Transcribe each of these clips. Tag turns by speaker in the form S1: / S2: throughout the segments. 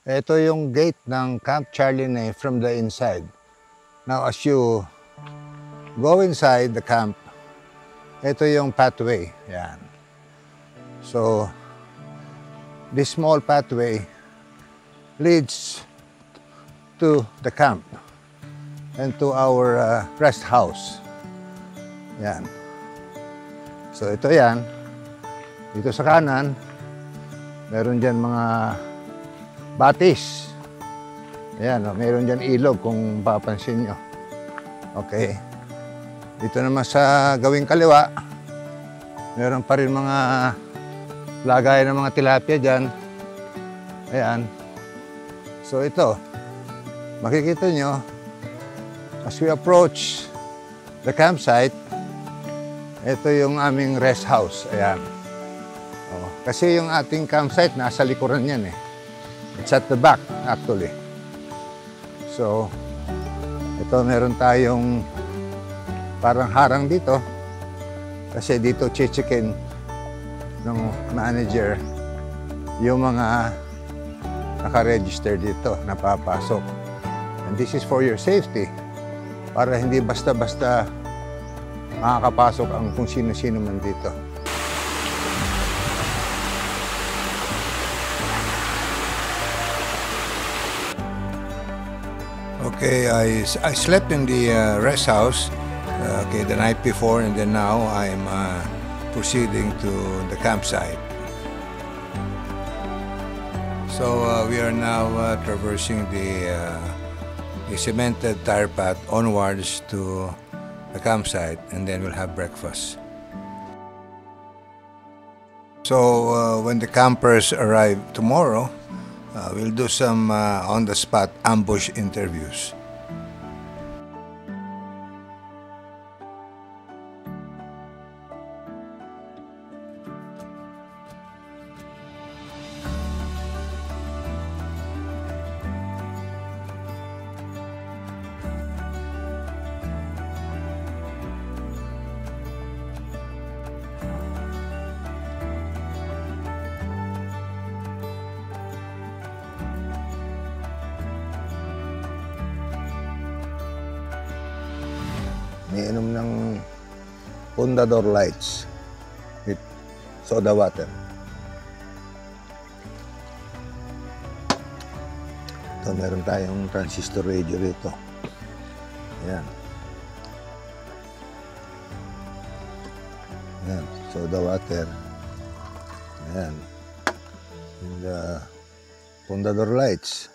S1: Ito yung gate ng Camp Charlie Nay from the inside. Now, as you go inside the camp, ito yung pathway. Yan. So, this small pathway leads to the camp and to our rest house. Yan. So, ito yan. Dito sa kanan, meron dyan mga batis. Ayan, meron dyan ilog kung papansin nyo. Okay. Dito naman sa gawing kaliwa, meron pa rin mga lagayan ng mga tilapia dyan. Ayan. So ito, makikita nyo, as we approach the campsite, ito yung aming rest house. Ayan. Oh, kasi yung ating campsite, nasa likuran yan eh. It's at the back, actually. So, ito meron tayong parang harang dito. Kasi dito chichikin ng manager yung mga naka-register dito, napapasok. And this is for your safety. Para hindi basta-basta makakapasok ang kung sino-sino man dito. Okay, I slept in the rest house the night before, and then now I'm proceeding to the campsite. So we are now traversing the cemented tire path onwards to the campsite, and then we'll have breakfast. So when the campers arrive tomorrow, we'll do some on-the-spot ambush interviews. Iniinom ng Fundador Lights with soda water. Ito, meron tayong transistor radio rito. Ayan. Ayan, soda water. Ayan. And Fundador Lights.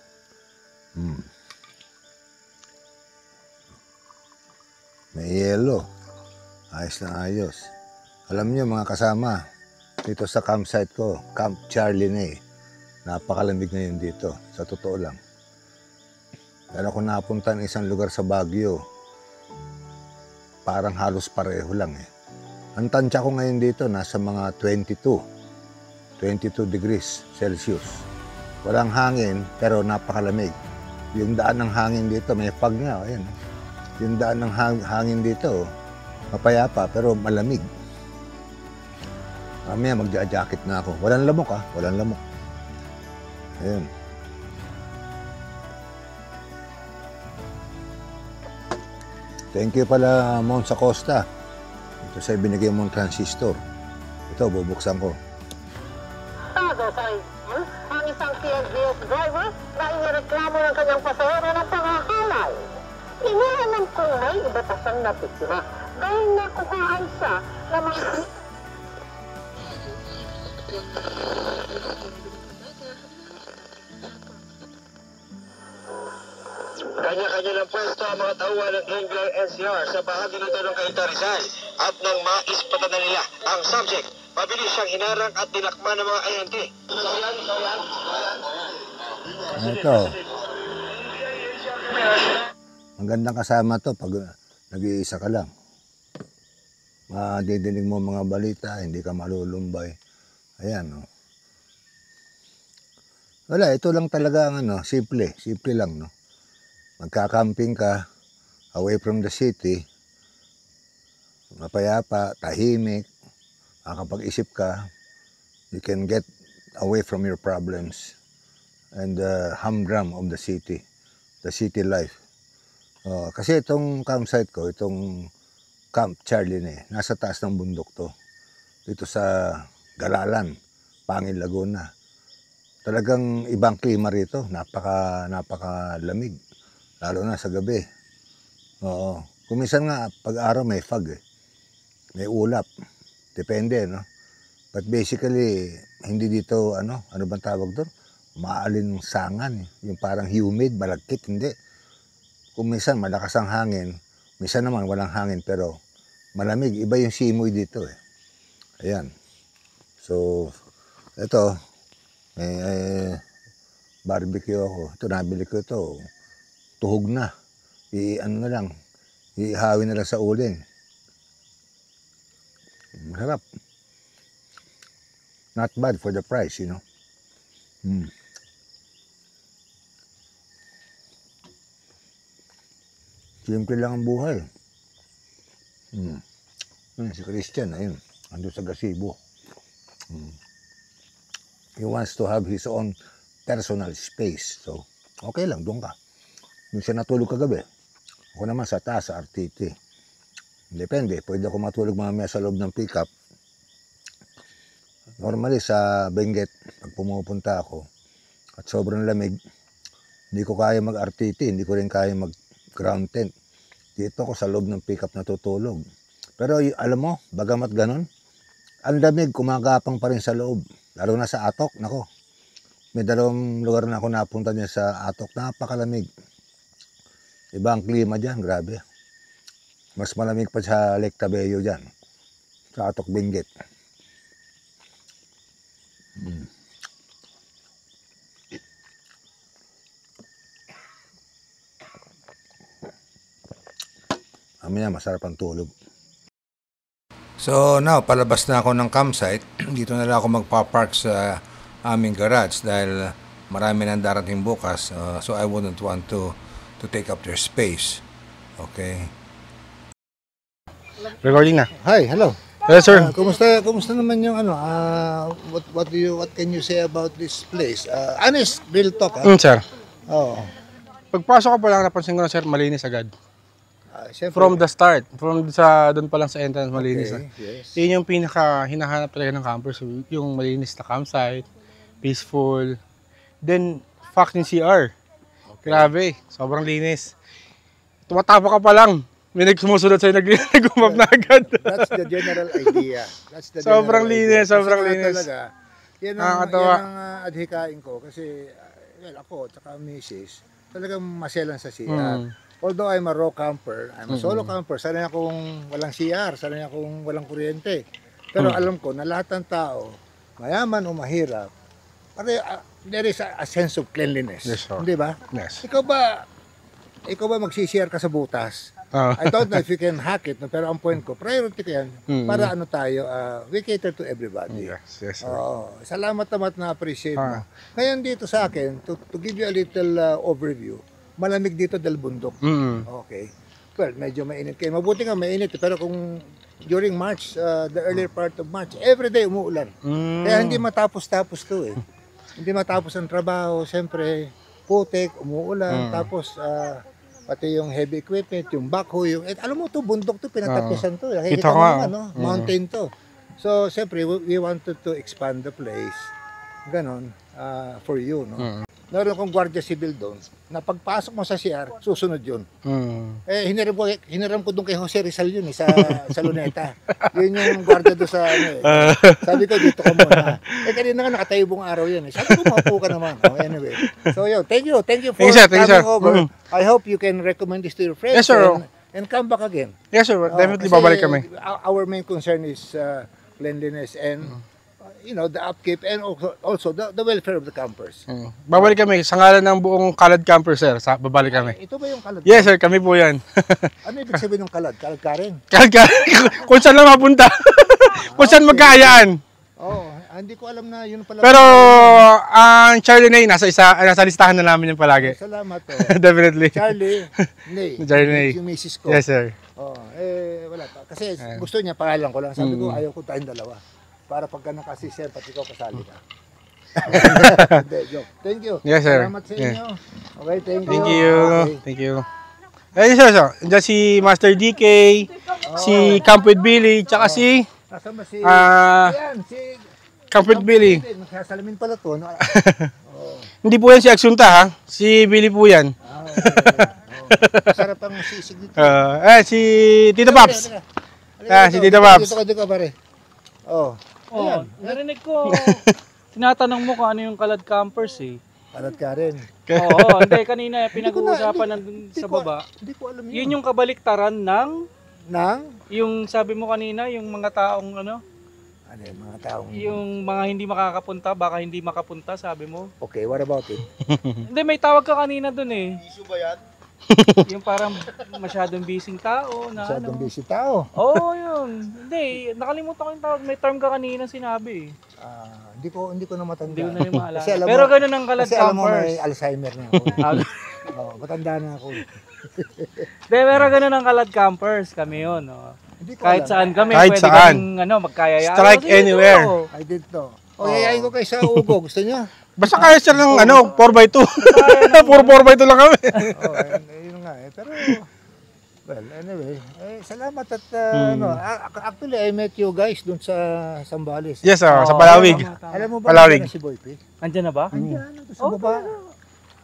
S1: May yelo. Ayos na ayos. Alam niyo mga kasama, dito sa campsite ko, Camp Charlie Nay, napakalamig ngayon dito, sa totoo lang. Dahil ako napunta ng isang lugar sa Baguio, parang halos pareho lang eh. Ang tansya ko ngayon dito, nasa mga 22 degrees Celsius. Walang hangin, pero napakalamig. Yung daan ng hangin dito, may fog nga, ayan. Yung daan ng hangin dito, mapayapa pero malamig. Mamaya magja-jacket na ako. Walang lamok walang lamok. Ayun. Thank you pala, Monsa Costa. Ito sa binigay mong transistor. Ito, bubuksan ko.
S2: Ang isang TNGS driver na inireklamo ng kanyang pasahero ng pangahalay. Inialam kong may ibatasang natitira dahil nakuhaan siya na mga...
S3: Kanya-kanya ng pwesto ang mga tauhan ng Angler NCR sa bahagi nito ng Cainta Rizal at nang maispatan na nila ang subject, mabilis siyang hinarang at dinakma ng mga ahente.
S1: Ito. Ang gandang kasama to pag nag-iisa ka lang. Madidinig mo mga balita, hindi ka malulumbay. Ayan, no. Wala, ito lang talaga ang simple lang, no. Magka-camping ka away from the city, mapayapa, tahimik, makakapag-isip ka, you can get away from your problems. and the humdrum of the city life. Kasi itong campsite ko, itong Camp Charlie nasa taas ng bundok to. Dito sa Galalan, Pangil, Laguna. Talagang ibang klima rito, napaka lamig, lalo na sa gabi. Kuminsan nga pag araw may fog may ulap, depende, no? But basically hindi dito ano bang tawag doon? Maalinsangan, yung parang humid, malagkit, hindi. Kuminsan malakas ang hangin, minsan naman walang hangin pero malamig, iba yung simoy dito Ayan. So ito may barbecue ako. Ito nabili ko ito. Tuhog na. Ihawin na lang sa uling. Masarap. Not bad for the price, you know. Simple lang ang buhay. Si Christian, ayun. Ando sa gazebo. He wants to have his own personal space. So, okay lang, doon ka. Doon siya natulog kagabi. Ako naman sa taas, sa RTT. Depende, pwede ako matulog mamaya sa loob ng pickup. Normally sa Benguet, pag pumupunta ako, at sobrang lamig, hindi ko kaya mag-RTT, hindi ko rin kaya mag-ground tent. Dito ako sa loob ng pickup natutulog. Pero alam mo, bagamat ganon, ang lamig, kumagapang pa rin sa loob. Lalo na sa Atok, nako. May dalawang lugar na ako napunta niya sa Atok, napakalamig. Iba ang klima dyan, grabe. Mas malamig pa sa Lake Tabello dyan, sa Atok, Benguet. Amin na, masarap ang tulog. So now, palabas na ako ng campsite. Dito na lang ako magpa-park sa aming garage dahil marami nang darating bukas. So I wouldn't want to take up their space. Okay.
S4: Recording na.
S1: Hi, hello.
S4: Yes, sir.
S1: Kumusta naman yung ano? What can you say about this place? Honest, real talk.
S4: Sir.
S1: Oo.
S4: Pagpasok ko pa lang, napansin ko na, sir, malinis agad.
S1: Siyempre,
S4: From the start, doon pa lang sa entrance, malinis na.
S1: yes.
S4: Yun yung pinaka hinahanap talaga ng campers, yung malinis na campsite, peaceful. Then, fact yung CR. Grabe, sobrang linis. Tumatapa ka pa lang, may sumusunod sa'yo, nag-umap na agad.
S1: That's the general idea.
S4: Sobrang linis, sobrang
S1: Kasi
S4: linis.
S1: Talaga, yan
S4: Nakakatawa.
S1: ang adhikain ko kasi ako at saka misis, talagang maselan sa CR. Although I'm a raw camper, I'm a solo camper, sanay akong walang CR, sanay akong walang kuryente. Pero alam ko na lahat ng tao, mayaman o mahirap, there is a sense of cleanliness.
S4: Yes, sir.
S1: Hindi ba?
S4: Yes.
S1: Ikaw ba magsishare ka sa butas? I don't know if you can hack it, no? Pero ang point ko, priority ko yan para ano tayo, we cater to everybody.
S4: Yes, yes, sir.
S1: Oo. Salamat naman na appreciate mo. Ngayon dito sa akin, to give you a little overview, malamig dito dahil bundok. Okay. Well, medyo mainit kayo. Mabuti nga mainit. Pero kung during March, the earlier part of March, everyday umuulan. Kaya hindi matapos-tapos to Hindi matapos ang trabaho. Siyempre, putik, umuulan. Tapos, pati yung heavy equipment, yung backhoe, alam mo to, bundok to, pinatapisan to. Kita mo naman, mountain to. So, siyempre, we wanted to expand the place. Ganon, for you, no? Meron akong Guardia Civil doon, na pagpasok mo sa CR, susunod yun. Hiniram ko doon kay Jose Rizal yun, sa Luneta. Yun yung guardia doon sa, sabi ko, dito ka muna. Kanina nga nakatayo buong araw yan. Sabi ko, maupo ka naman. Anyway. So yun, thank you for coming over. I hope you can recommend this to your friends.
S4: Yes, sir.
S1: And come back again.
S4: Yes, sir. Definitely babalik kami.
S1: Our main concern is cleanliness and the upkeep and also the welfare of the campers.
S4: Babalik kami. Sa ngalan ng buong Kalad Camper, sir. Babalik kami.
S1: Ito ba yung kalad?
S4: Yes, sir. Kami po yan.
S1: Ano ibig sabihin ng kalad? Kalad ka rin?
S4: Kung saan lang mapunta. Kung saan magkaayaan.
S1: Hindi ko alam na yun pala.
S4: Pero ang Charlie Nay, nasa listahan na namin yung palagi.
S1: Salamat to.
S4: Definitely.
S1: Charlie Nay. Yung misis ko.
S4: Yes, sir.
S1: Wala pa. Kasi gusto niya, pangalan ko lang. Sabi ko, ayaw ko tayong dalawa. Para pagka nakasisir, pati ikaw kasali ka. Hindi, joke. Thank you.
S4: Yes, sir.
S1: Salamat sa
S4: Yeah.
S1: inyo. Okay, thank you.
S4: Thank you.
S1: Okay.
S4: Thank you. Eh, so. Diyan si Master DK, si Camp with Billy, tsaka si
S1: Kasama si...
S4: Ah,
S1: Ayan, si...
S4: Camp with Billy.
S1: Magsasalamin pala to. No?
S4: Hindi po yan si Agsunta ha. Si Billy po yan.
S1: Okay. Sarap ang sisig dito.
S4: Si Tito Paps. Si Tito Paps.
S1: Dito ka pare. Oh.
S5: Oh, narinig ko. Tinatanong mo kung ano yung Kalad Campers eh.
S1: Alat ka rin.
S5: Oo, hindi. Kanina pinag-uusapan nandun sa baba.
S1: Hindi ko alam yun.
S5: Yun yung kabaliktaran ng,
S1: Nang?
S5: yung sabi mo kanina, yung mga taong ano,
S1: Ano yung mga taong...
S5: yung mga hindi makakapunta, baka hindi makapunta, sabi mo.
S1: Okay, what about it?
S5: Hindi, may tawag ka kanina dun eh.
S3: Issue ba yan?
S5: Yung parang masyadong busy tao na
S1: Masyadong
S5: ano.
S1: busy tao.
S5: Oo, yun. Hindi, nakalimutan ko yung tawag. May term ka kanina sinabi eh.
S1: Hindi ko na matanda.
S5: Hindi ko na rin maalala.
S1: Kasi alam
S5: Pero
S1: mo-
S5: ganun ang Kalad
S1: Kasi alam mo
S5: Campers.
S1: may Alzheimer na ako. Matanda na ako.
S5: Hindi, pero ganun ang Kalad Campers. Kami yun. Oh.
S1: Hindi ko
S5: Kahit
S1: alam.
S5: saan kami,
S4: Kahit
S5: pwede
S4: saan.
S5: kaming magkayayaan.
S4: Strike
S5: Sige,
S4: anywhere.
S5: oo.
S1: I did to. Yayain ko kayo sa Ugo. Gusto niyo?
S4: Basta kaya siya ng 4x2. Puro 4x2 lang kami.
S1: Yun nga eh. Pero, well, anyway. Salamat at, actually, I met you guys dun sa Sambales.
S4: Yes, sa
S5: Oo,
S4: Palawig.
S5: tama, tama.
S1: Alam mo ba
S4: Palawig.
S1: na si Boy P?
S5: Andyan na ba?
S1: Andyan, nandun sa baba.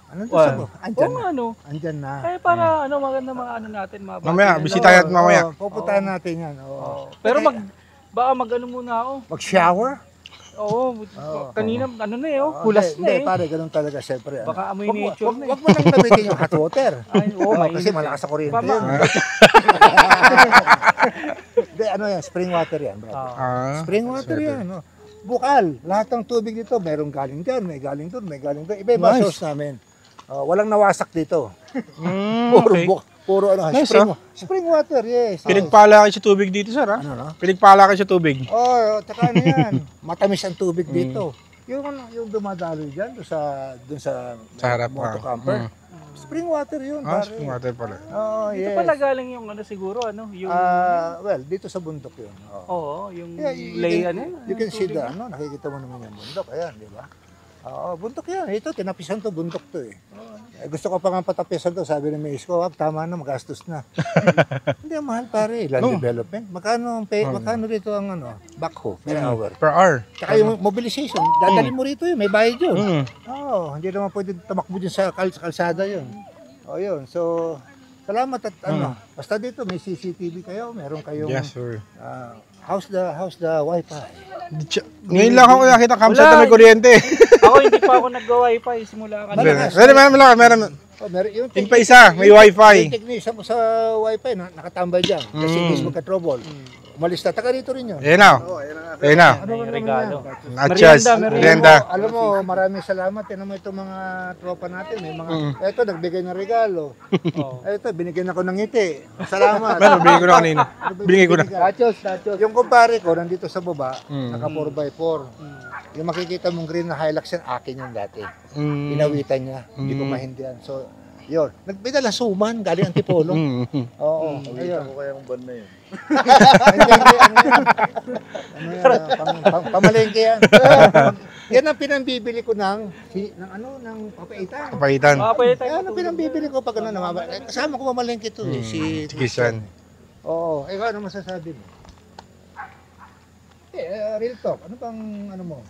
S1: Ano to
S5: Well,
S1: sa baba? Andyan
S5: Oo
S1: na.
S5: nga, ano.
S1: Andyan na.
S5: Kaya para maganda mga ano natin. Mga
S4: Mamaya,
S5: bati
S4: bisita
S5: nila.
S4: natin mamaya.
S1: Pupuntahan natin yan.
S5: Oo. Pero baka mag-ano muna ako.
S1: Mag-shower?
S5: Oo, kanina, ano na eh, hulas na
S1: Hindi,
S5: eh.
S1: pare, ganun talaga, siyempre.
S5: Baka amoy nature na eh.
S1: Wag mo lang gamitin yung hot water.
S5: Ay, oo,
S1: Kasi malakas sa kuryente
S5: Tama.
S1: yun. Hindi, ano yan, spring water yan, bro. Spring water yan, no? Bukal. Lahat ng tubig dito, merong galing dyan, may galing doon, may galing doon. Iba-iba
S4: Nice.
S1: source namin. Walang nawasak dito.
S4: Okay.
S1: Puro
S4: Nice,
S1: spring water, yes.
S4: Pinagpala kayo sa tubig dito, sir ha?
S1: Ano, no?
S4: Pinagpala kayo sa tubig.
S1: Tsaka ano yan, matamis ang tubig dito. Yung dumadaloy dyan, doon sa
S4: harap,
S1: motocamper. Spring water yun, pare.
S4: Spring water pala.
S1: Oh,
S5: Ito
S1: yes.
S5: pala galing yung ano siguro, ano, yung,
S1: Well, dito sa bundok yun. Oh.
S5: oo, yung
S1: Yeah,
S5: lay,
S1: you can see the, nakikita mo naman yung bundok. Ayan, di ba? Oo, bundok yan. Ito, tinapisan to, bundok to eh. Gusto ko pa nga patapisan to, sabi ng miss ko, tama na, magastos na. Hindi, mahal pare, land development. Magkano rito ang backhoe per hour?
S4: Per hour.
S1: Tsaka yung mobilization, dadali mo rito yun, may bayad yun.
S4: Mm.
S1: Oo, hindi naman pwede tamakbo dyan sa kalsada yun. O yun, so, salamat at basta dito may CCTV kayo, meron kayong
S4: Yes, sir.
S1: how's the wifi?
S4: Ngayon lang ako nakita campsite na may
S5: Wala.
S4: kuryente.
S5: Ako hindi pa ako nag-wifi simula kanina.
S4: Meron.
S1: Meron yung
S4: Yung pa isa, may wifi.
S1: Yung technician mo sa wifi, nakatambay dyan. Kasi hindi magka-trouble. Umalis na, taga rito rin yun.
S4: Ayan na. Ayan na.
S5: May regalo.
S4: Nachas.
S5: Merienda.
S1: Alam mo, maraming salamat. Tignan mo itong mga tropa natin. May mga, eto, nagbigay ng regalo.
S5: Oo.
S1: Eto, binigyan ako ng ngiti. Salamat.
S4: Meron, binigay ko na kanina. Binigay ko na.
S5: Nachos.
S1: Yung kumpare ko, nandito sa baba, naka 4x4. Yung makikita mong green na Hilux yan, akin yung dati. Pinawitan niya, hindi ko mahindihan. So, yun. Nagbidala suman, galing Antipolo. Oo. Ayun.
S3: Ako kaya ang ban na yun.
S1: Pamalengke yan. Yan ang pinambibili ko ng papaitan.
S4: Kapaitan.
S5: Pwede tayo.
S1: Yan ang pinambibili ko pag kasama ko mamalengke to eh, si
S4: Kisan.
S1: Oo. Ikaw, ano masasabi mo? Real talk. Ano bang, mo?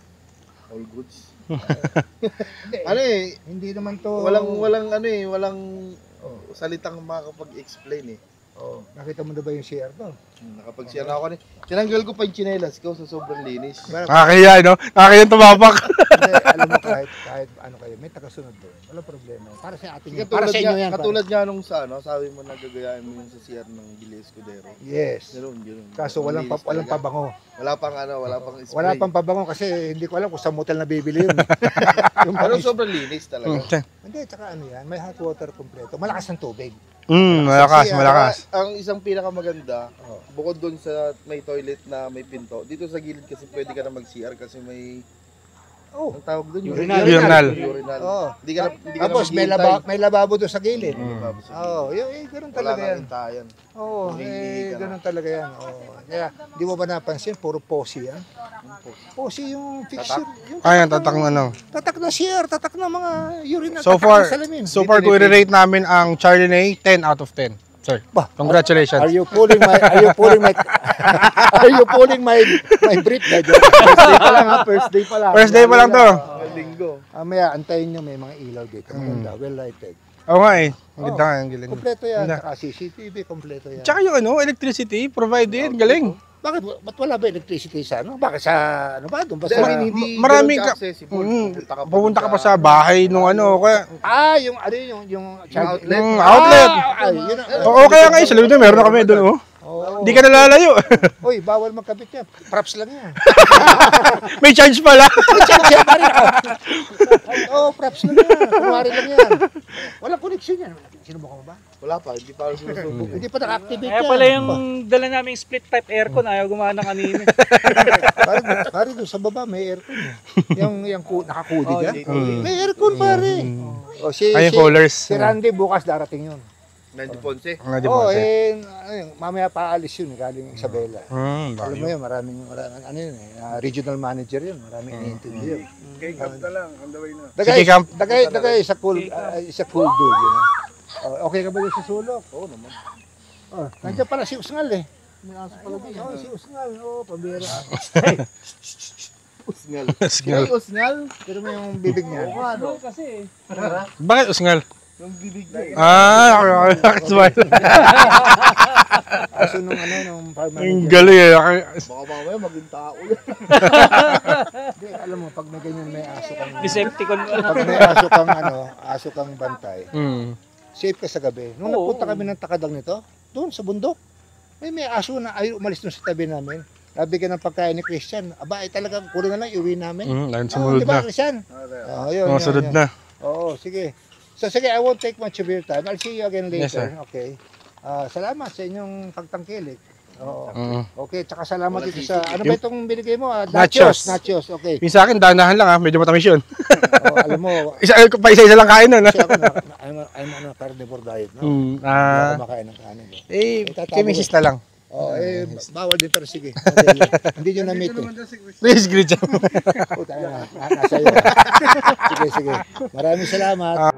S3: All goods.
S1: Hindi, hindi naman to...
S3: Walang salitang makakapag-explain eh.
S1: Oh, nakita mo na ba yung CR to?
S3: Nakapag-share na ako kanina. Tinanggal ko pa yung chinelas ko sa sobrang linis.
S4: Nakakaya, no? Nakakaya tumapak.
S1: Hindi, alam mo kahit ano kayo, may tagasunod doon. Wala problema. Para sa atin yan. Para sa inyo yan.
S3: Katulad nga nung sabi mo nagagayain mo yung sa CR ng Gili Escudero.
S1: Yes.
S3: Ganun.
S1: Kaso walang
S3: Malinis talaga.
S1: pabango.
S3: Wala pang spray.
S1: Wala pang pabango kasi hindi ko alam kung sa motel na bibili yun.
S3: Pero sobrang linis talaga.
S1: Hindi, tsaka ano yan, may hot water kompleto. Malakas ng tubig.
S4: Malakas.
S3: Ang isang pinakamaganda, bukod doon sa may toilet na may pinto, dito sa gilid kasi pwede ka na mag-CR kasi may ang tawag doon,
S4: Urinal.
S3: urinal.
S1: Oo.
S3: Hindi ka na
S1: Tapos may lababo doon sa gilid. Oo, ganun
S3: Wala
S1: talaga
S3: nang
S1: yan.
S3: hintayan.
S1: Oo,
S3: Humihingi ka na.
S1: ganun talaga yan. Oo. Kaya, di mo ba napansin, puro posi yan? Posi yung fixture. Yung
S4: Ayan, tatak ng ano.
S1: tatak na CR, tatak na mga urine at
S4: So
S1: tatak
S4: far,
S1: na salamin.
S4: so far kung i-rate namin ang Chardonnay, 10 out of 10. Sir,
S1: Bah,
S4: congratulations.
S1: Are you pulling my are you pulling my brief? First day pa lang ha, first day pa lang.
S4: First day pa lang to.
S5: Linggo.
S1: Maya, antayin nyo, may mga ilaw dito. Maganda, well lighted.
S4: Oo nga eh. Ang ganda nga, ang galing.
S1: Kompleto yan,
S4: Ganda.
S1: saka CCTV, kompleto yan.
S4: Tsaka yung ano, electricity provided, galing.
S1: Bakit, ba't wala ba electricity sa ano? Bakit sa, ano ba, doon ba sa...
S4: Maraming ka, pupunta ka pa sa bahay nung ano, kaya,
S1: yung ano yung outlet.
S4: yung outlet.
S1: Yun
S4: Oo, kaya nga sa loob na meron na kami doon, oh. Hindi ka nalalayo.
S1: Uy, bawal magkabit yan. Props lang yan.
S4: May charge pala.
S1: Props lang yan. Kunwari lang yan. Walang connection yan. Sinubukan mo ba?
S5: Wala pa, hindi pa ako sinusubok.
S1: Hindi pa naka-activate
S5: Kaya
S1: yan.
S5: pala yung dala namin split type aircon, ayaw gumana kanina.
S1: Pare doon sa baba may aircon. Yung nakakudi dyan. May aircon pare.
S4: Ay, yung colors.
S1: Si Randy bukas darating yun.
S5: Nandy Ponce.
S1: Mamaya paalis yun galing Isabela. Alam mo
S4: Bayo.
S1: yun, maraming ano yun regional manager yun, maraming iniintindi yun.
S5: Okay, camp na lang, on the way na.
S4: Sige, Camp.
S1: Dagay is a cool dude, you know. Okay ka ba yung sa sulok? Oo naman. Nandiyan pala si Usngal eh. May aso pala din. Si Usngal. Pambira.
S5: Usngal.
S4: Usngal.
S5: Usngal?
S1: Pero mo yung bibig niya.
S5: Ano kasi
S4: Bakit usngal?
S5: yung bibig niya.
S4: Smile.
S1: Aso nung farm
S4: Ang
S1: manager.
S4: galing eh.
S5: Baka mamaya maging tao yan.
S1: Hindi, alam mo, pag may ganyan may aso kang...
S5: Decepticon.
S1: Pag may aso kang bantay, safe ka sa gabi. Nung napunta kami ng Takadang nito, doon sa bundok, may aso na ayaw umalis doon sa tabi namin. Nabigyan ng pagkain ni Christian. Aba, talagang kulo na lang, iuwi namin.
S4: Ayun, sumunod
S1: Di ba,
S4: na.
S1: Christian? Yun.
S4: Sumunod na.
S1: Oo, sige. So, sige, I won't take much of your time. I'll see you again later.
S4: Yes, sir.
S1: Okay. Salamat sa inyong pagtangkilik. Oo.
S4: Oo.
S1: Okay, tsaka salamat dito sa... Ano ba itong binigay mo?
S4: Nachos.
S1: Nachos, okay.
S4: Yung sa akin, danahan lang ha. Medyo matamis yun.
S1: Alam mo,
S4: Isa-isa lang kain nun.
S1: kasi ako I'm on a carnivore diet, no? Hindi ako makain ng kanin.
S4: Kay misis na lang.
S1: Bawal din, pero sige. Hindi nyo na-meet eh.
S4: Please, greet dyan.
S1: Puta na, nasa iyo. Sige. Maraming salamat.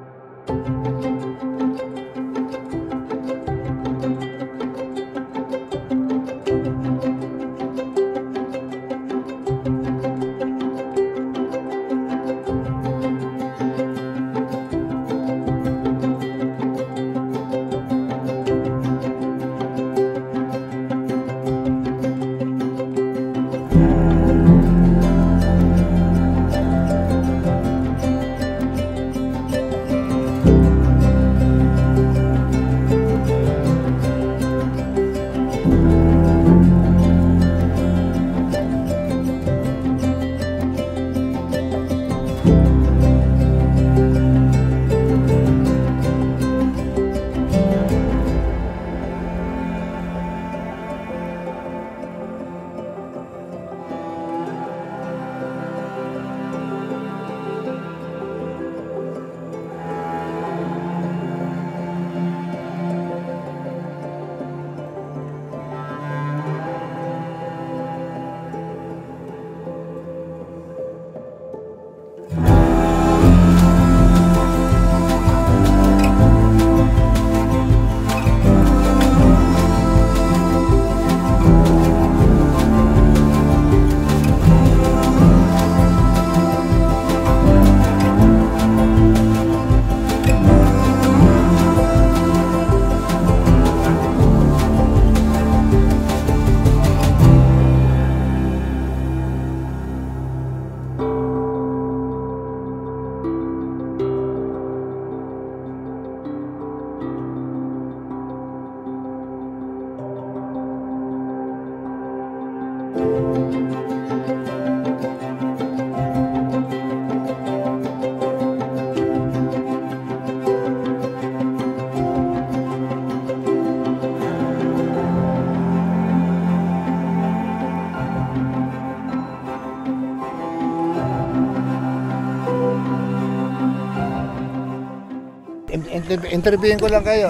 S1: Interviewin ko lang kayo.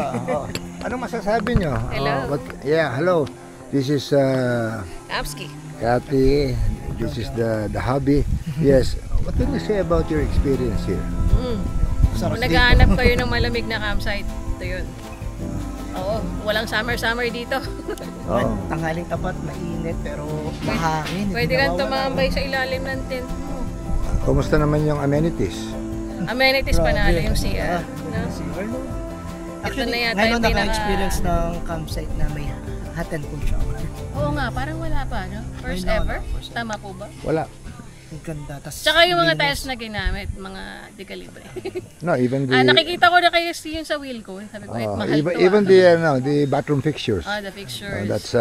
S1: Anong masasabi nyo?
S6: Hello.
S1: Hello. This is
S6: Kamski.
S1: Kathy. This is the hobby. Yes. What can you say about your experience here?
S6: Kung naghahanap kayo ng malamig na campsite, ito yun. Oo, walang summer dito.
S1: Oh.
S7: Tanghaling tapat, mainit pero mahangin.
S6: Pwede kang tumambay sa ilalim ng tent mo.
S1: Kumusta naman yung amenities?
S6: Amenities panalo yung CR. No?
S7: Actually,
S6: na yata
S7: ngayon
S6: yung pinaka-
S7: naka-experience ng campsite na may hot and cold shower.
S6: Oo nga, parang wala pa, no? First
S7: Ngayon
S6: ever?
S7: na, first ever.
S6: Tama po ba?
S1: Wala.
S7: Ang ganda. Tas,
S6: Tsaka yung mga
S7: linis.
S6: tiles na ginamit, mga dekalibre.
S1: No, even the
S6: Nakikita ko na kayo yun sa wheel ko. Sabi ko, mahal to.
S1: even the bathroom fixtures.
S6: The pictures.
S1: That's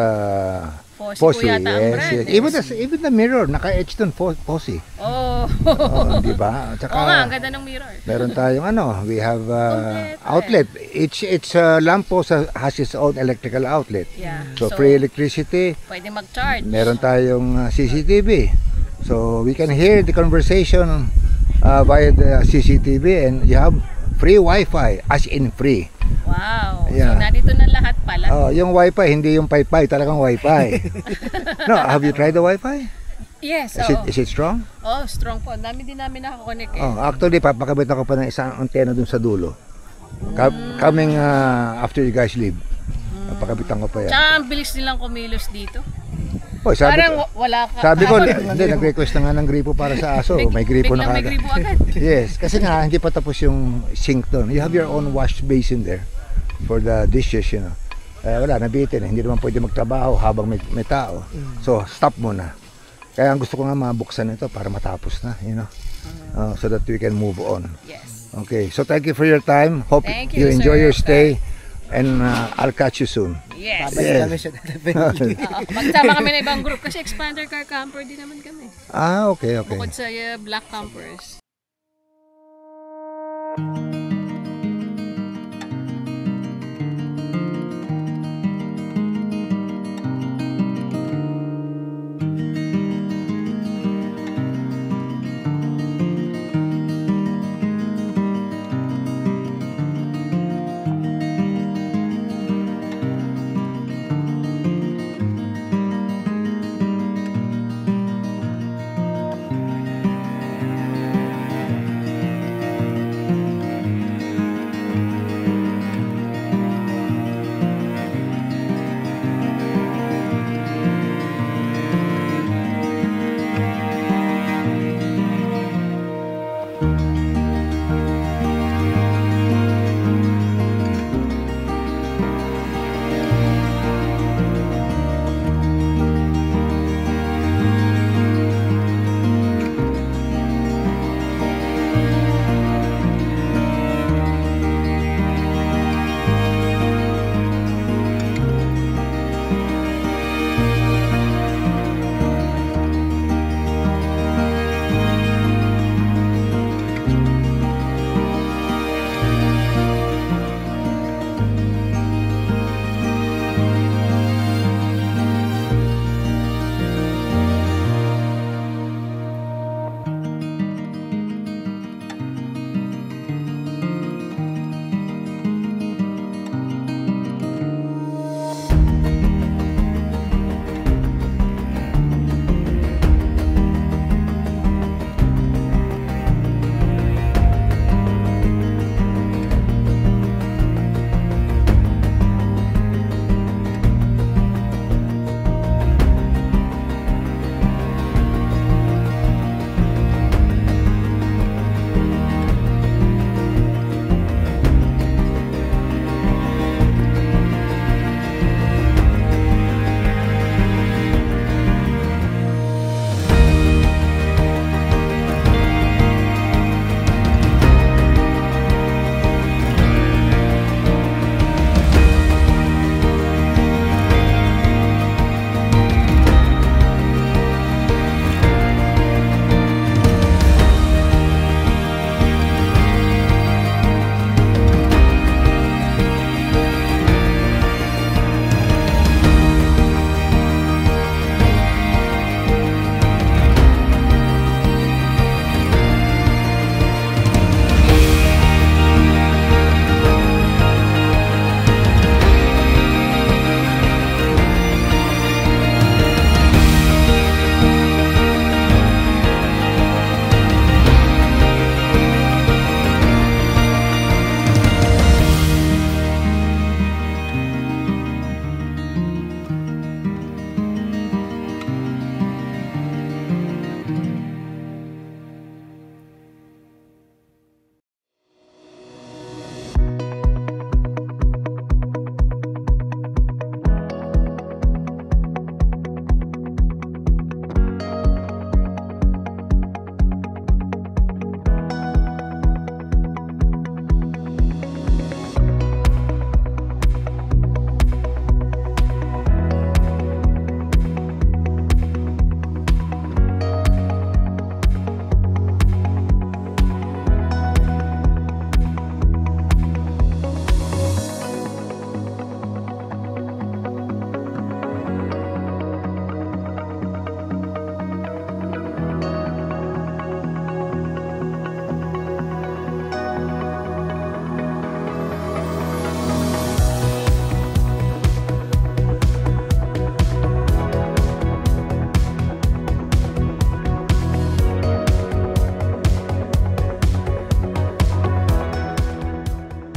S6: Fosi
S1: Posi.
S6: po yata ang brand.
S1: Yes. Even the mirror naka-etched on Posi.
S6: Oh.
S1: Oh, di ba? Tsaka,
S6: Oo nga, ang ganda ng mirror.
S1: meron tayong we have
S6: Kompleto
S1: outlet. Each lamppost has its own electrical outlet.
S6: Yeah.
S1: So free electricity.
S6: Pwede mag-charge.
S1: Meron tayong CCTV. So we can hear the conversation via the CCTV, and you have free Wi-Fi, as in free.
S6: Wow.
S1: Yeah.
S6: So, narito na lahat pala.
S1: Oh, yung Wi-Fi hindi yung Pi-Pi, talagang Wi-Fi. No, have you tried the Wi-Fi?
S6: Yes,
S1: Is it strong?
S6: Oh, strong po. Dami din namin nakakonect eh.
S1: Oh, actually papakabit ako pa ng isang antena dun sa dulo. Coming after you guys leave. Papakabitan ko pa yan.
S6: Tsaka ang bilis nilang kumilos dito.
S1: Oh, sabi
S6: Parang
S1: ko,
S6: wala ka.
S1: sabi ko, hindi, nag-request na nga ng gripo para sa aso. May gripo na
S6: Biglang may
S1: kagad.
S6: gripo agad.
S1: Yes, kasi nga hindi pa tapos yung sink doon. You have your own wash basin there for the dishes, you know. Wala, nabitin. Hindi naman pwede magtrabaho habang may tao. So, stop muna. Kaya ang gusto ko nga mabuksan ito para matapos na, you know. So that we can move on.
S6: Yes.
S1: Okay, so thank you for your time. Hope
S6: Thank
S1: you
S6: you,
S1: enjoy
S6: sir.
S1: your stay. And I'll catch you soon.
S6: Yes.
S7: Babalik
S1: Yes.
S7: kami siya definitely.
S6: Magsama kami ng ibang group kasi expander car camper din naman kami.
S1: Okay.
S6: Bukod sa black campers.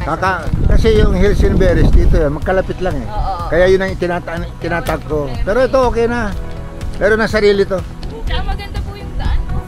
S1: Kasi yung hills and berries dito yan, magkalapit lang eh.
S6: Oo.
S1: Kaya yun ang tinatag ko. Pero ito okay na. Meron na sarili to.
S6: Tsaka maganda po yung daan, no?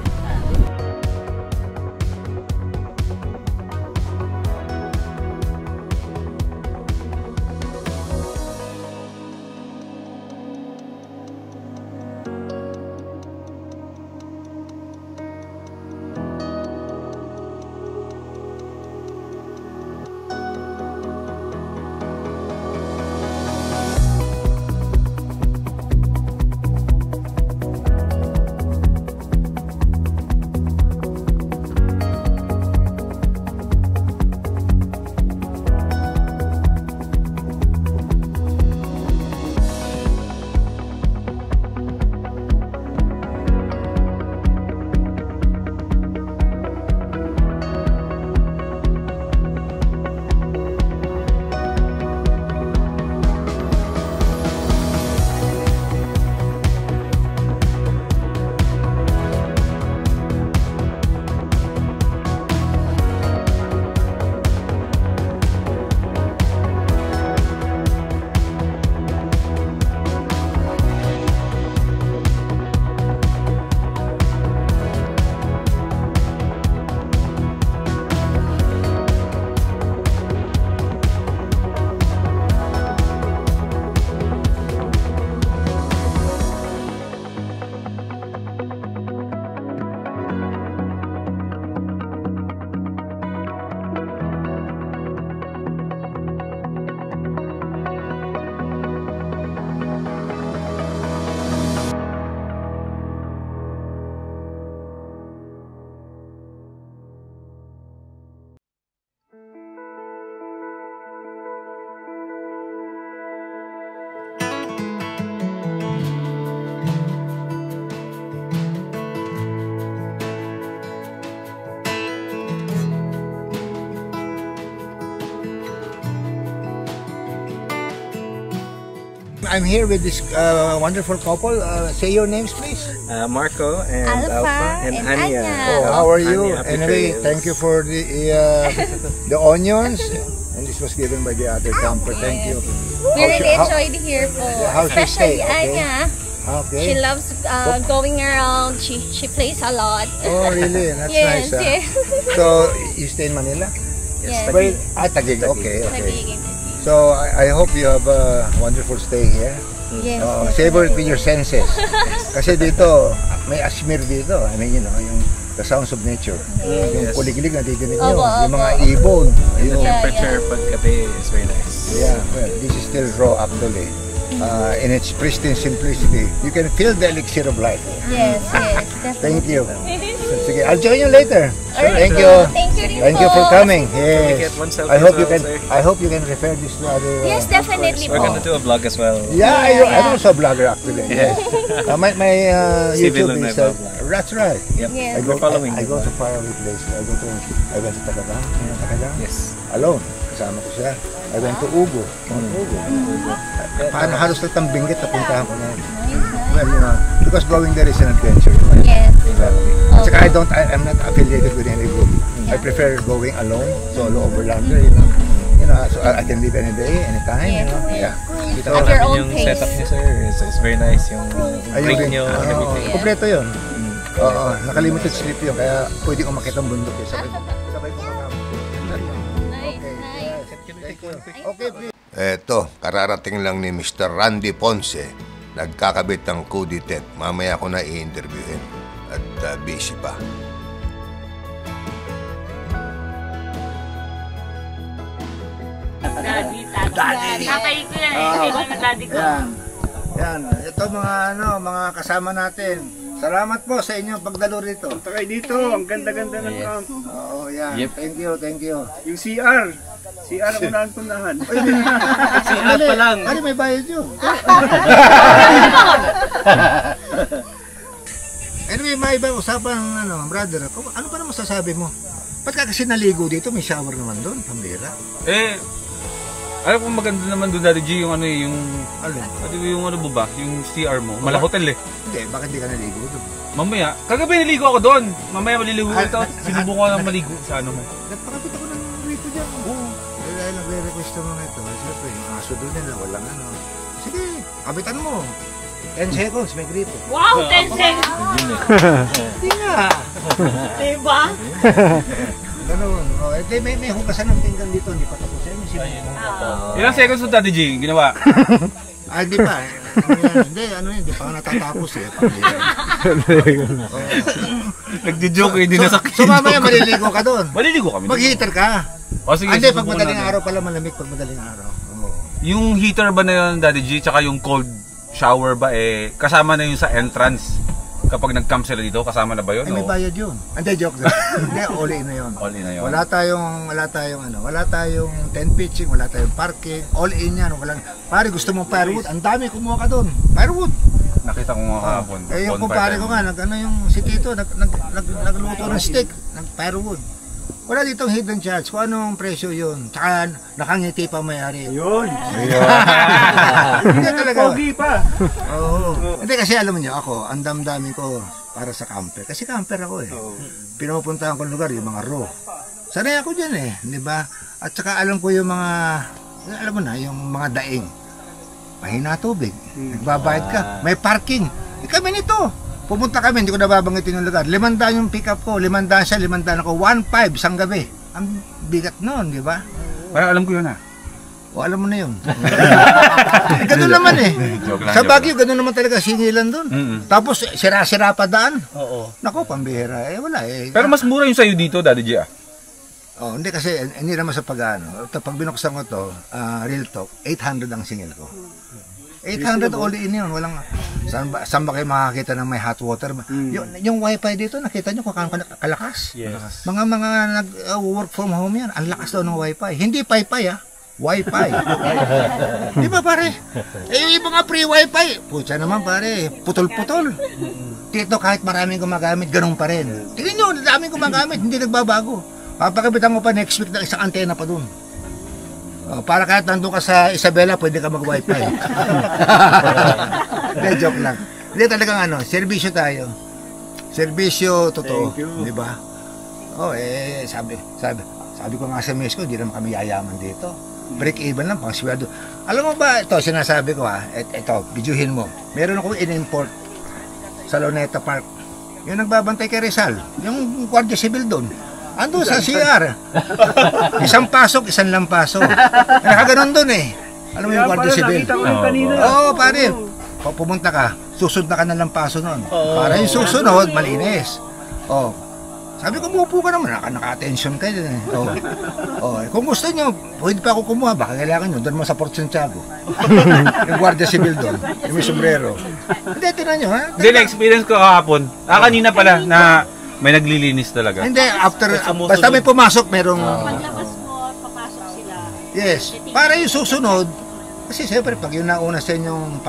S1: I'm here with this wonderful couple. Say your names, please.
S8: Marco and Alpha and Anya.
S1: Oh, how are you?
S8: Anya, happy
S1: Anyway,
S8: trails.
S1: thank you for the onions. And this was given by the other camper. Thank you.
S9: We really enjoyed here po.
S1: How's your stay?
S9: Especially
S1: Okay.
S9: Anya.
S1: Okay.
S9: She loves going around. She plays a lot.
S1: Oh, really? That's
S9: Yes,
S1: nice. Huh?
S9: yes.
S1: So, you stay in Manila?
S9: Yes.
S1: Wait, Taguig. Okay, okay.
S9: Taguig.
S1: So, I hope you have a wonderful stay here.
S9: Yes.
S1: Savor it with your senses. Kasi dito, may asmir dito. I mean, you know, yung the sounds of nature. Yung kulig-lig na didinig nyo. Yung mga ibon.
S8: And the
S1: Yung,
S8: temperature paggabi is very nice.
S1: yeah, well, this is still raw actually. In its pristine simplicity, you can feel the elixir of life.
S9: Yes, yes. Definitely.
S1: Thank you. Sige, I'll join you later. Thank you.
S9: Thank you rin
S1: Thank you for
S9: po.
S1: coming.
S8: We
S1: Yes.
S8: get one selfie
S1: I hope
S8: as
S1: you
S8: well,
S1: can.
S8: sir.
S1: I hope you can refer this to other.
S9: Yes, definitely
S8: We're
S9: po.
S8: gonna do a vlog as well.
S1: Yeah,
S9: Yeah.
S1: I'm also a blogger actually. Yes. My
S8: Civil
S1: YouTube
S8: and
S1: is
S8: my vlog.
S1: that's right.
S8: Yep.
S9: Yes.
S8: We're following.
S1: I go to faraway places. I went to Tagalang.
S8: Yes.
S1: Alone. Kasama ko siya. I went to Ugo. Ugo. Paano halos lahat ng binggit na puntahan ko na. Well, you know, because going there is an adventure.
S9: Yes.
S1: Exactly. At saka I'm not affiliated with any group. I prefer going alone, solo overlander, you know. You know, so I can leave any day, anytime, you know. Yeah.
S8: Dito
S9: At
S8: namin
S9: your own
S8: yung
S9: pace.
S8: setup niyo, sir. It's very nice. Yung break
S1: rin.
S8: niyo and everything.
S1: Kompleto yun. Oo, nakalimutan sleep yun, kaya pwede kong makita ang bundok eh. Sabay ko
S9: Nice, nice.
S1: Okay, please.
S10: Eto, kararating lang ni Mr. Randy Ponce, nagkakabit ng Kuditet. Mamaya ko na i-interviewin at busy pa.
S9: Tatay ko yan. Daddy ko.
S1: Yan. Ito mga kasama natin. Salamat po sa inyong pagdalo rito.
S11: Punta kayo dito, ang ganda-ganda ng camp.
S1: Oo, yan. Thank you.
S11: Yung CR ang unahan puntahan.
S8: CR pa lang.
S1: Ay, may bayad yun. Anyway, may iba usapan brother. Ano pa naman masasabi mo? Ba't ka kasi naligo dito? May shower naman doon, pambira.
S12: Alam ko maganda naman doon Daddy G yung yung yung CR mo. Mala hotel eh.
S1: Hindi, bakit di ka naligo doon?
S12: Mamaya, kagabi naligo ako doon. Mamaya maliligo ito. Sinubukan ko lang maligo sa mo.
S1: Nagpakapit ako ng dito dyan. Oo. Dahil nagre-request ng mga ito. Siyempre, yung aso doon nila, walang ano. Sige, kabitan mo. 10 seconds, may gripo.
S9: Wow, 10 seconds!
S1: Hindi nga.
S9: Diba?
S1: Ganun. May hugasan ng pinggan dito, hindi pa tapos.
S12: Ilang seconds na Daddy G ginawa?
S1: Hindi pa. Hindi pa natatapos eh.
S12: Nagjo-joke, hindi nasakit.
S1: So mamaya maliligo ka doon.
S12: Maliligo kami.
S1: Mag-heater ka.
S12: Sige,
S1: hindi, pag madaling araw pala malamig pag madaling araw.
S12: Yung heater ba na yun, Daddy G, tsaka yung cold shower ba, kasama na yun sa entrance? Kapag nag-camp sila dito, kasama na ba yun?
S1: May bayad yun. Hindi, joke lang. Hindi, all in na yun.
S12: All in na yun.
S1: Wala tayong tent pitching, wala tayong parking, all in yan. Pare, gusto mong firewood? Ang dami, kumuha ka doon. Firewood.
S12: Nakita ko nga kahapon.
S1: Yung kumpare ko nga, si Tito, nagluto ng steak, firewood. Wala ditong hidden charge. Kung anong presyo yun. Tsaka nakangiti pa may-ari.
S11: Yun.
S1: Hindi talaga.
S11: Pogi pa.
S1: Oo. Hindi kasi alam niyo ako, ang damdamin ko para sa camper. Kasi camper ako eh. Pinupuntahan ko ng lugar, yung mga raw. Sanay ako dyan eh. Di ba? At saka alam ko yung mga, alam mo na, yung mga daing. Mahina tubig. Nagbabayad ka. May parking. Kami nito. Pumunta kami, hindi ko nababanggitin yung lugar. 500 yung pick up ko, 500 siya, 500 ako, 1.5 isang gabi. Ang bigat noon, di ba?
S12: Parang alam ko yun ah.
S1: O alam mo na yun. Ganun naman eh. Sa Baguio, ganun naman talaga singilan doon. Tapos sira-sira pa daan. Naku, pambihira. Wala eh.
S12: Pero mas mura yung sa'yo dito, Daddy G ah.
S1: Hindi kasi, hindi naman sa pag-ano. Pag binuksan ko to, real talk, 800 ang singil ko. 800 all in yun, walang saan ba kayo makakita ng may hot water? Yung wifi dito, nakita nyo kung kalakas?
S12: Yes.
S1: Mga work from home yan, ang lakas daw ng wifi. Hindi pi-pi wifi. Di ba pare? Yung iba nga free wifi, putya naman pare, putol-putol. Dito kahit maraming gumagamit, ganun pa rin. Tingnan nyo, daming gumagamit, hindi nagbabago. Papakabitan mo pa next week ng isang antena pa dun. Para kahit nandun ka sa Isabela, pwede ka mag-wifi. Hindi, joke lang. Hindi talagang serbisyo tayo. Serbisyo, totoo. Di ba? Sabi ko nga sa mes ko, hindi naman kami yayaman dito. Break even lang, pang sweldo. Alam mo ba, ito, sinasabi ko ito, bidyuhin mo. Meron akong in-import sa Luneta Park. Yung nagbabantay kay Rizal, yung Guardia Civil doon. Ando sa CR. Isang pasok, isang lampaso. Nakaganon doon eh. Alam mo yung Guardia Civil? Oo, pare. Pumunta ka, susod na ka ng lampaso noon. Para yung susunod, malinis. Sabi ko, umupo ka naman. Naka-attention ka din eh. Kung gusto nyo, pwede pa ako kumuha. Baka kailangan nyo, doon mo sa Port Santiago. Yung Guardia Civil doon. Yung may sombrero. Hindi, tinan nyo ha.
S12: Hindi, na-experience ko kahapon. Kanina pala na may naglilinis talaga.
S1: Hindi, after, basta may pumasok, merong...
S9: Paglabas mo, papasok sila.
S1: Yes, para yung susunod, kasi siyempre, pag yung nauna sa inyong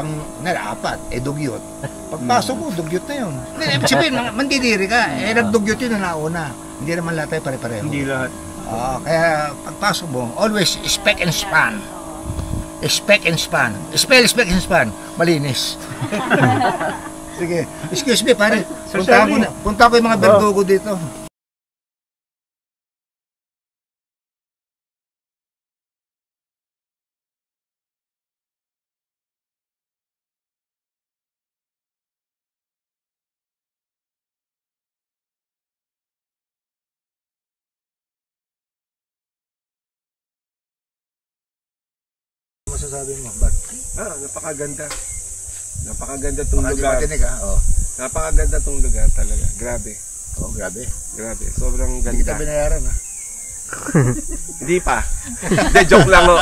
S1: apat, dugyot. Pagpasok mo, dugyot na yun. Hindi, sabihin, mandidiri ka, nagdugyot yun na nauna. Hindi naman lahat tayo pare-pareho.
S11: Hindi lahat.
S1: Kaya, pagpasok mo, always spec and span. Spec and span. Spec and span. Malinis. Sige, excuse me pare, punta ko yung mga berdugo dito. Masasabi mo, Bart?
S11: Napakaganda. Napakaganda tong lugar.
S1: Napakaganda
S11: tong lugar talaga. Grabe.
S1: Grabe.
S11: Grabe. Sobrang ganda.
S1: Hindi kita binayaran ha?
S11: Hindi pa. Hindi, joke lang o.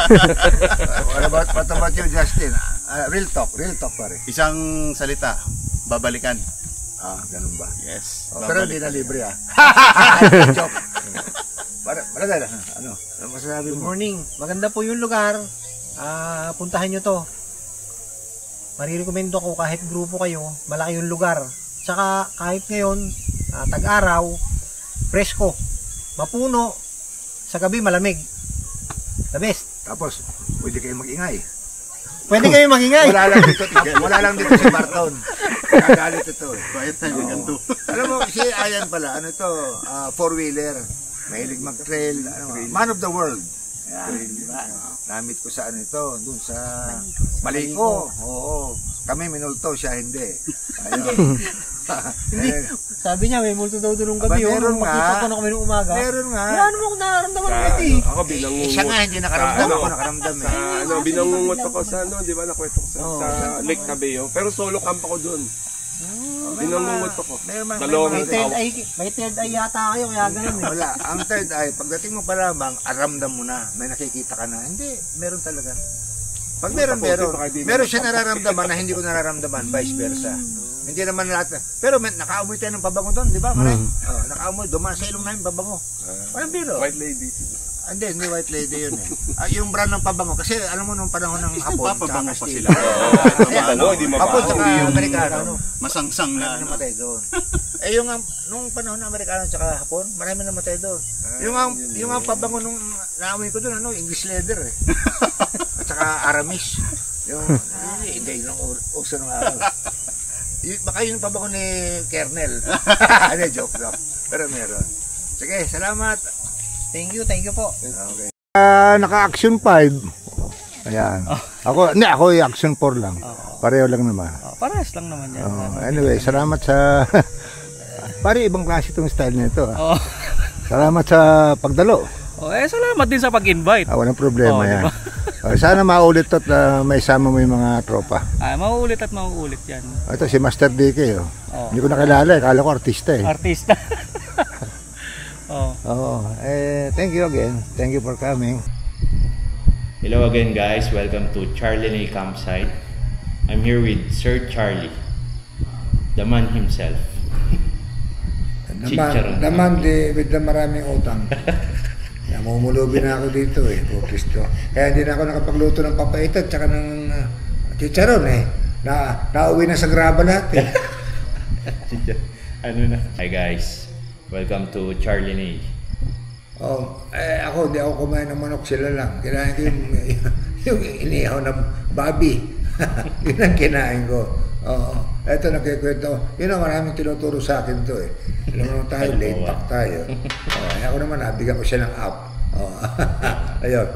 S1: What about you, Justin? Real talk pare.
S13: Isang salita, babalikan.
S1: Ganun ba?
S13: Yes.
S1: Pero hindi na libre ha? Joke. Para ano masasabi mo?
S7: Good morning. Maganda po yung lugar. Puntahan nyo to. Marirekomendo ko kahit grupo kayo, malaki yung lugar. Tsaka kahit ngayon, tag-araw, presko, mapuno, sa gabi malamig. The best.
S1: Tapos, pwede kayo mag-ingay.
S7: Pwede kayo mag-ingay.
S1: Wala lang dito si Barton. Nagalit ito.
S13: Quiet time, ganito.
S1: Alam mo, si Ayan pala, 4-wheeler. mahilig mag-trail, man of the world. Yan, diba? Namit ko sa ano ito, dun sa Maliko. Oo. Kami minulto, siya hindi. Ayun.
S7: Hindi. Sabi niya, may multo daw doon ng gabi.
S1: Meron nga.
S7: Makita ko na kami nung umaga.
S1: Meron nga.
S7: Ano mo nararamdaman ng ito eh?
S11: Ako binangungot.
S1: Siya nga, hindi nakaramdam. Ako nakaramdam eh.
S11: Binangungot ako sa di ba nakwento ko sa Lake Cabello. Pero solo camp ako doon. Binangungot ako.
S7: May third eye yata kayo, kaya ganun eh.
S1: Wala. Ang third eye, pagdating mo pa lamang, aramdam mo na. May nakikita ka na. Hindi, meron talaga. Pag meron. Meron siya nararamdaman na hindi ko nararamdaman, vice versa. Hindi naman lahat. Pero nakaamoy tayo ng pabango doon, di ba? Nakaamoy, dumaan sa ilong namin pabango. Walang biro.
S11: White lady.
S1: Hindi white lady yun eh. Yung brand ng pabango. Kasi alam mo nung panahon ng Hapon.
S11: Pabango pa sila.
S1: Hapon tsaka Amerikano.
S13: Masangsang na.
S1: Namatay doon. Yung nung panahon ng Amerikano tsaka Hapon, marami namatay doon. Yung pabango nung naamoy ko doon, English leather eh. At saka Aramis. Hindi, yung uso ng araw. Baka yun pabango ni Kernel. Ano, joke lang. Pero meron. Sige, salamat.
S7: Thank you po.
S1: Okay. Naka-action 5. Ayan. Ako yung action 4 lang. Pareho lang naman.
S5: Parehas lang naman yan.
S1: Anyway, salamat sa... Pare, ibang klase itong style nito. Salamat sa pagdalo.
S5: Salamat din sa pag-invite.
S1: Walang problema yan. Diba? Sana maulit at may sama mo yung mga tropa.
S5: Mauulit at mauulit yan.
S1: Ito si Master DK. Hindi ko nakilala eh. Kala ko artista eh.
S5: Artista.
S1: Thank you again. Thank you for coming.
S14: Hello again guys. Welcome to Charlie Lee Campsite. I'm here with Sir Charlie. The man himself.
S1: The man with the maraming utang. Namumulubi na ako dito eh, Kristo. Kaya hindi na ako nakapagluto ng papaitan at saka ng chicharon eh. Nauwi na sa graba lahat eh.
S14: Hi guys, welcome to Charlie Lee.
S1: Ako, di ako kumain ng manok, sila lang. Kinain ko yung inihaw ng babi. Yun ang kinain ko. Eto nakikwento. Yun ang maraming tinuturo sa akin to eh. Alam mo naman tayo, laid back tayo. Ako naman, nabigyan ko siya ng up. Ayun.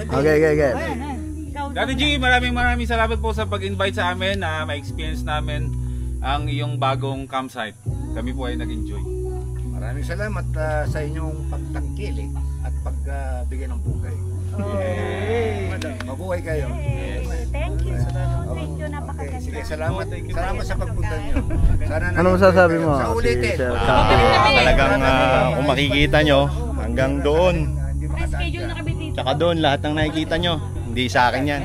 S1: Okay.
S12: Daddy G, maraming salamat po sa pag-invite sa amin na ma-experience namin ang iyong bagong campsite. Kami po ay nag-enjoy.
S1: Maraming salamat sa inyong pagtangkilik at pagbigay ng bukay. Mabuhay kayo.
S9: Thank you. Thank you,
S1: napakaganda. Sige, salamat sa pagpunta niyo.
S15: Ano masasabi mo?
S1: Sa ulitin.
S15: Talagang kung makikita nyo, hanggang doon. Tsaka doon, lahat ng nakikita nyo, hindi sa akin yan.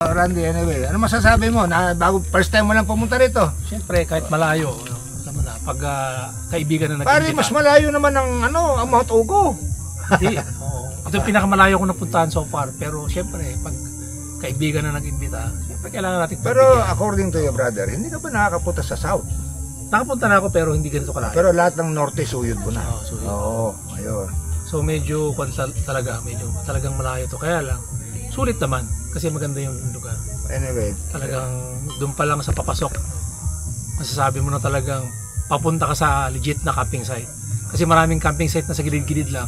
S1: Randy, anyway, ano masasabi mo? Bago first time mo lang pumunta rito?
S16: Siyempre, kahit malayo, pag kaibigan na
S1: nag-imbita. Pare, mas malayo naman ang Mount Ugo.
S16: Hindi. Ito yung pinakamalayo ko napuntahan so far. Pero siyempre, pag kaibigan na nag-imbita, siyempre kailangan natin
S1: Pero according to your brother, hindi ka ba nakakapunta sa South?
S16: Nakapunta na ako pero hindi ganito kalayo.
S1: Pero lahat ng Norte, suyod mo na.
S16: Suyod.
S1: Oo, ayun.
S16: So medyo talagang malayo to. Kaya lang, sulit naman kasi maganda yung lugar.
S1: Anyway,
S16: talagang doon pa lang sa papasok, masasabi mo na talagang papunta ka sa legit na camping site. Kasi maraming camping site na sa gilid-gilid lang.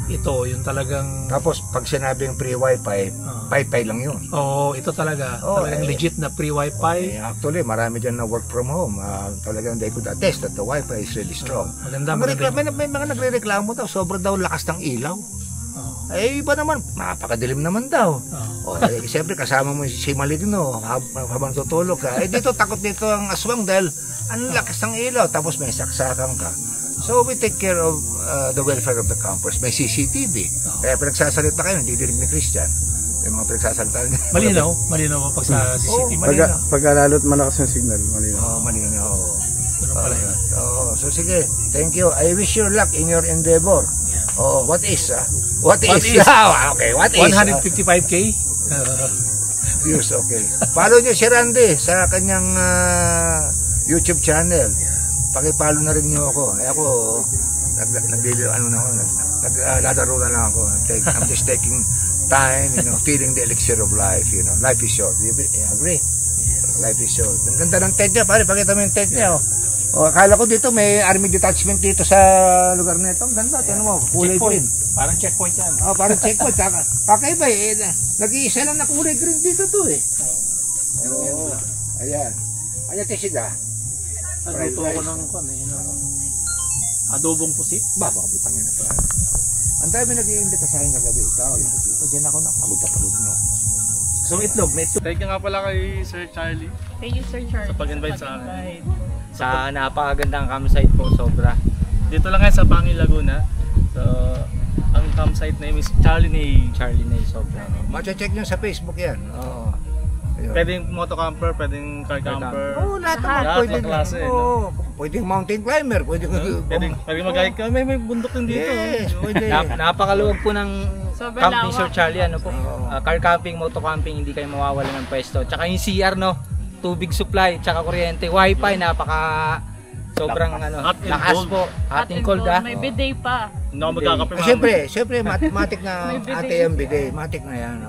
S16: Ito, yung talagang...
S1: Tapos, pag sinabing free wifi, Pi-Pi lang yun.
S16: Oo, ito talaga. Talagang legit na free wifi.
S1: Actually, marami dyan na work from home. Talagang they could attest that the wifi is really strong.
S16: Maganda.
S1: May mga nagre-reklamo daw, sobrang daw lakas ng ilaw. Iba naman, napakadilim naman daw. Siyempre, kasama mo si Maligno habang tutulog ka. Dito, takot dito ang aswang dahil ang lakas ng ilaw. Tapos may saksakan ka. So, we take care of the welfare of the campers. May CCTV. Kaya pinagsasalita kayo, hindi dinig ni Christian. Yung mga pinagsasalita niya.
S16: Malinaw pag sa CCTV.
S17: Pagka lalo't malakas yung signal, malinaw.
S1: Malinaw. So sige, thank you. I wish you luck in your endeavor. What is? Okay, what is?
S16: 155K
S1: views, okay. Follow niyo si Randy sa kanyang YouTube channel. Paki-follow na rin niyo ako. Ako naglalaro na lang ako. I'm just taking time, feeling the elixir of life, Life is short. You agree? Life is short. Ang ganda ng tent niya, pare. Pakita mo yung tent niya. Akala ko dito may army detachment dito sa lugar na ito. Ang ganda, tingnan mo, kulay green.
S16: Parang checkpoint yan.
S1: Parang checkpoint. Kakaiba nag-iisa lang na kulay green dito to Ayan. Ayan tayo sila.
S16: Nagluto ako ng adobong pusit.
S1: Baka putangin na pa. Ang dami nag-iimbita sa akin kagabi. Ito din ako na pagod nyo.
S16: So itlog, may itlog.
S5: Thank you nga pala kay Sir Charlie.
S6: Thank you, Sir Charlie.
S5: Sa pag-invite sa akin.
S18: Sa napakagandang campsite po, sobra.
S5: Dito lang yan sa Bangil, Laguna. So, ang campsite name is Charlie Nay.
S18: Charlie Nay, sobra.
S1: Mache-check nyo sa Facebook yan.
S5: Pwedeng motocamper, pwedeng car camper.
S1: Lahat naman pwedeng
S5: klase.
S1: Pwedeng mountain climber, pwedeng
S5: mag-hike ka. May bundok din dito.
S18: Napakaluwag po ng camping, Sir Charlie. Car camping, motocamping, hindi kayo mawawala ng pwesto. Tsaka yung CR, tubig supply, tsaka kuryente, wifi, sobrang lakas po. Hot and cold.
S6: May bidet pa.
S5: Hindi ako magkakape.
S1: Siyempre, matik na ate yung bidet. Matik na yan.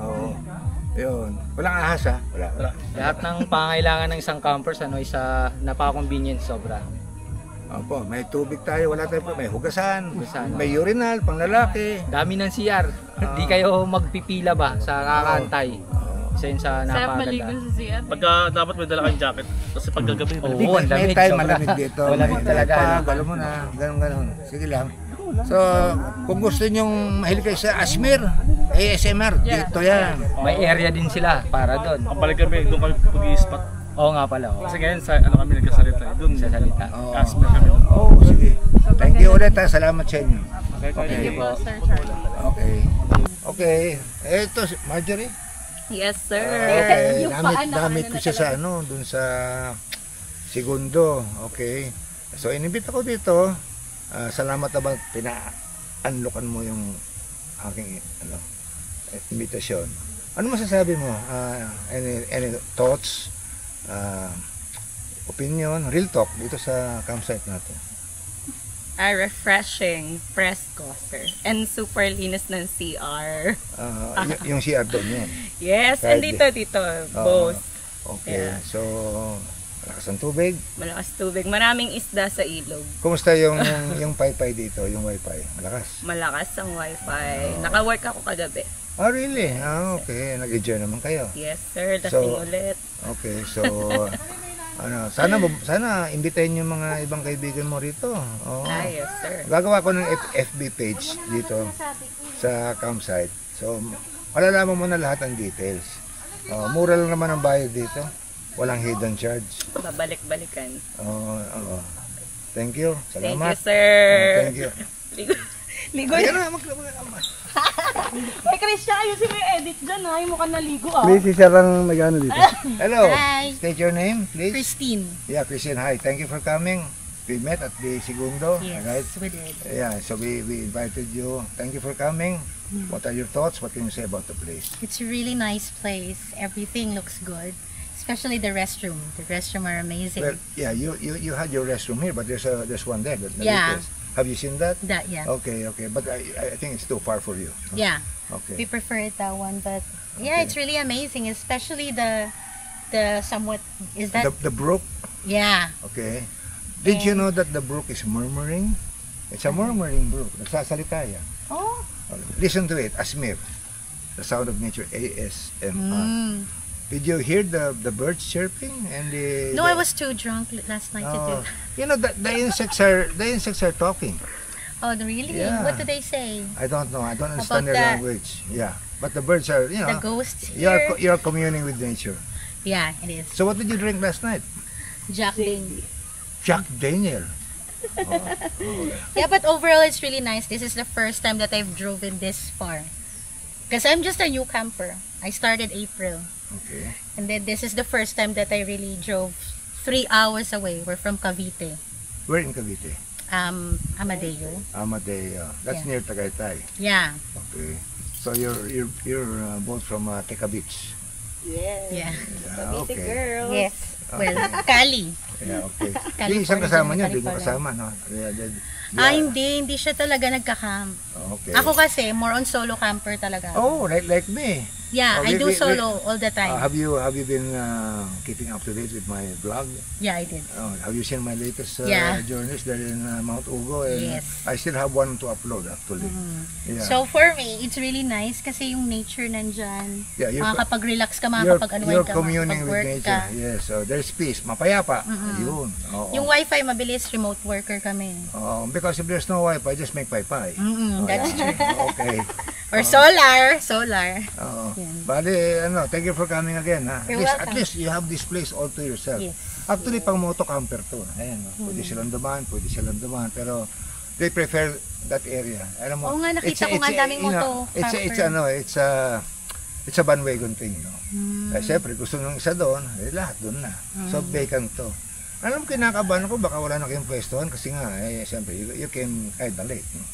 S1: Yun. Walang ahas Wala.
S18: Lahat ng pangailangan ng isang campers, isa napaka-convenient, sobra.
S1: Opo, may tubig tayo, wala tayo po. May hugasan, may urinal, pang lalaki.
S18: Dami ng CR. Hindi kayo magpipila ba sa kakantay. Isa yun sa napakaganda.
S5: Pagka dapat may dala kang jacket. Kasi paggagabi.
S18: Ang lamig.
S1: May tayo malamig dito.
S18: Malamig talaga.
S1: Alam mo na, ganun. Sige lang. So, kung gusto nyong mahilig kayo sa Asmir, ASMR, dito yan.
S18: May area din sila para doon.
S5: Kapalik kami, doon kami pag-i-spot.
S18: Oo nga pala.
S5: Kasi ngayon, kami nagkasalita. Doon
S18: sa salita.
S5: Asmir kami.
S1: Sige. Thank you ulit Salamat sa inyo.
S6: Thank you po, Sir Charlie.
S1: Okay. Ito, Marjorie.
S6: Yes, sir.
S1: Damit ko siya sa doon sa Segundo. Okay. So, inibita ko dito. Salamat naman pina-unlockan mo yung aking invitation. Ano masasabi mo? Any thoughts, opinion, real talk dito sa campsite natin?
S9: Refreshing, fresco, sir. And super linis ng CR.
S1: Yung CR doon yun?
S9: Yes, and dito, both.
S1: Okay, so malakas ang tubig?
S9: Malakas tubig. Maraming isda sa ilog.
S1: Kumusta yung Wi-Fi dito, yung Wi-Fi? Malakas?
S9: Malakas ang Wi-Fi. Naka-work ako kagabi.
S1: Really? Okay. Nag-enjoy naman kayo?
S9: Yes, sir. Lasing ulit.
S1: Okay, so sana imbitahin yung mga ibang kaibigan mo rito.
S9: Yes, sir.
S1: Gagawa ko ng FB page dito sa campsite. So, malalaman mo na lahat ng details. Mura lang naman ang bayad dito. Walang hidden charge.
S9: Babalik-balikan.
S1: Thank you. Salamat.
S9: Thank you, sir.
S1: Thank you.
S9: Ligo na. Ay, Christian, ayusin mo yung edit dyan, ha? Yung mukhang naligo,
S17: Please, isa lang mag-ano dito.
S1: Hello.
S9: Hi.
S1: State your name, please.
S9: Christine.
S1: Yeah, Christine. Hi. Thank you for coming. We met at the Segundo.
S9: Yes,
S1: right?
S9: we did.
S1: Yeah, so we invited you. Thank you for coming. What are your thoughts? What can you say about the place?
S19: It's a really nice place. Everything looks good. Especially the restroom. The restroom are amazing.
S1: Well, yeah, you had your restroom here, but there's one there.
S19: Yeah.
S1: Have you seen that?
S19: That, yeah.
S1: Okay. But I think it's too far for you.
S19: Yeah.
S1: Okay.
S19: We prefer that one, but yeah, it's really amazing. Especially the somewhat
S1: the brook?
S19: Yeah.
S1: Okay. Did you know that the brook is murmuring? It's a murmuring brook. Nagsasalita yan.
S19: Oh.
S1: Listen to it, Asmir. The sound of nature, ASMR. Did you hear the birds chirping and
S19: No, I was too drunk last night to do.
S1: You know the insects are talking.
S19: Oh, really?
S1: Yeah.
S19: What do they say?
S1: I don't know. I don't understand
S19: About
S1: their language. Yeah, but the birds are,
S19: the ghosts here.
S1: You're communing with nature.
S19: Yeah, it is.
S1: So what did you drink last night?
S19: Jack Daniel.
S1: Jack Daniel.
S19: Yeah, but overall it's really nice. This is the first time that I've driven this far. Because I'm just a new camper. I started April.
S1: Okay.
S19: And then this is the first time that I really drove 3 hours away. We're from Cavite.
S1: Where in Cavite?
S19: Amadeo.
S1: Amadeo. That's
S19: Yeah.
S1: near Tagaytay.
S19: Yeah.
S1: Okay. So you're both from Teca Beach.
S9: Yes.
S19: Yeah.
S9: Cavite
S1: okay.
S9: girls.
S19: Yes.
S1: Okay.
S19: Well, Cali.
S1: Yeah, okay.
S19: California,
S1: Di isang kasama niyo, di mo
S19: California.
S1: kasama, no?
S19: Hindi siya talaga nagka-camp.
S1: Okay.
S19: Ako kasi, more on solo camper talaga.
S1: Oh, like me.
S19: Yeah, I do solo all the time.
S1: Have you been keeping up to date with my vlog?
S19: Yeah, I did.
S1: Have you seen my latest journeys there in Mount Ugo? And
S19: Yes.
S1: I still have one to upload actually. Yeah.
S19: So for me, it's really nice kasi yung nature nandyan.
S1: Yeah,
S19: makakapag-relax ka, makakapag-unwind
S1: you're
S19: ka,
S1: communing with
S19: makakapag-work
S1: nature.
S19: ka.
S1: Yes, so there's peace. Mapayapa. Yun. Oo.
S19: Yung wifi, mabilis, remote worker kami.
S1: Because if there's no wifi, just make Wi-Fi.
S19: That's true.
S1: Okay.
S19: Or solar.
S1: Bali, thank you for coming again. Ha?
S19: You're welcome.
S1: At least you have this place all to yourself.
S19: Yes.
S1: Actually, pang moto camper to. Ayan, pwede silang dumaan, pero they prefer that area. Alam mo,
S19: Oo nga, nakita ko nga daming moto camper.
S1: It's a bandwagon thing, no? Siyempre, gusto nung isa doon, lahat doon na. So, vacant to. Alam mo, kinakabahan ko, baka wala na kayong pwestuhan kasi nga, siyempre, you came kind of late. No?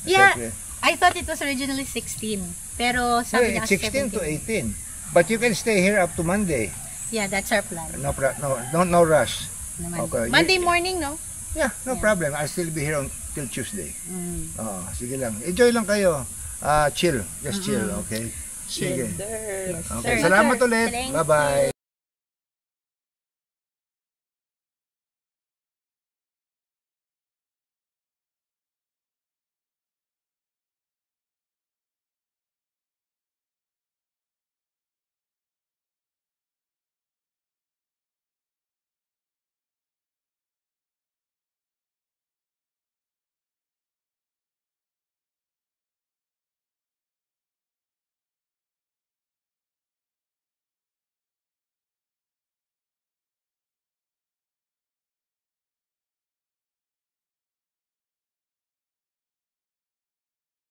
S19: Yeah,
S1: Siyempre,
S19: I thought it was originally 16. Pero sabi niya
S1: it's 16 to 18. But you can stay here up to Monday.
S19: Yeah, that's our plan.
S1: No rush. Okay.
S19: Monday morning, no?
S1: Yeah, no problem. I'll still be here until Tuesday. Sige lang. Enjoy lang kayo. Chill. Just chill, okay? Sige.
S19: Yes,
S1: Okay,
S19: sir.
S1: salamat ulit.
S19: Thank
S1: Bye-bye.